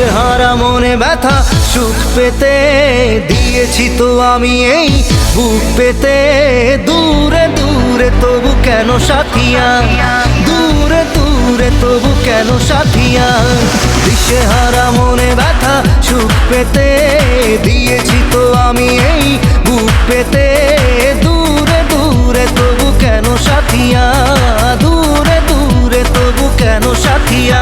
দিশেহারা মনে ব্যথা সুখ পেতে দিয়েছি তো আমি এই বুক পেতে। দূরে দূরে তবু কেন সাথিয়া, দূরে দূরে তবু কেন সাথিয়া। দিশেহারা মনে ব্যথা সুখ পেতে দিয়েছি তো আমি এই বুক পেতে। দূরে দূরে তবু কেন সাথিয়া, দূরে দূরে তবু কেন সাথিয়া।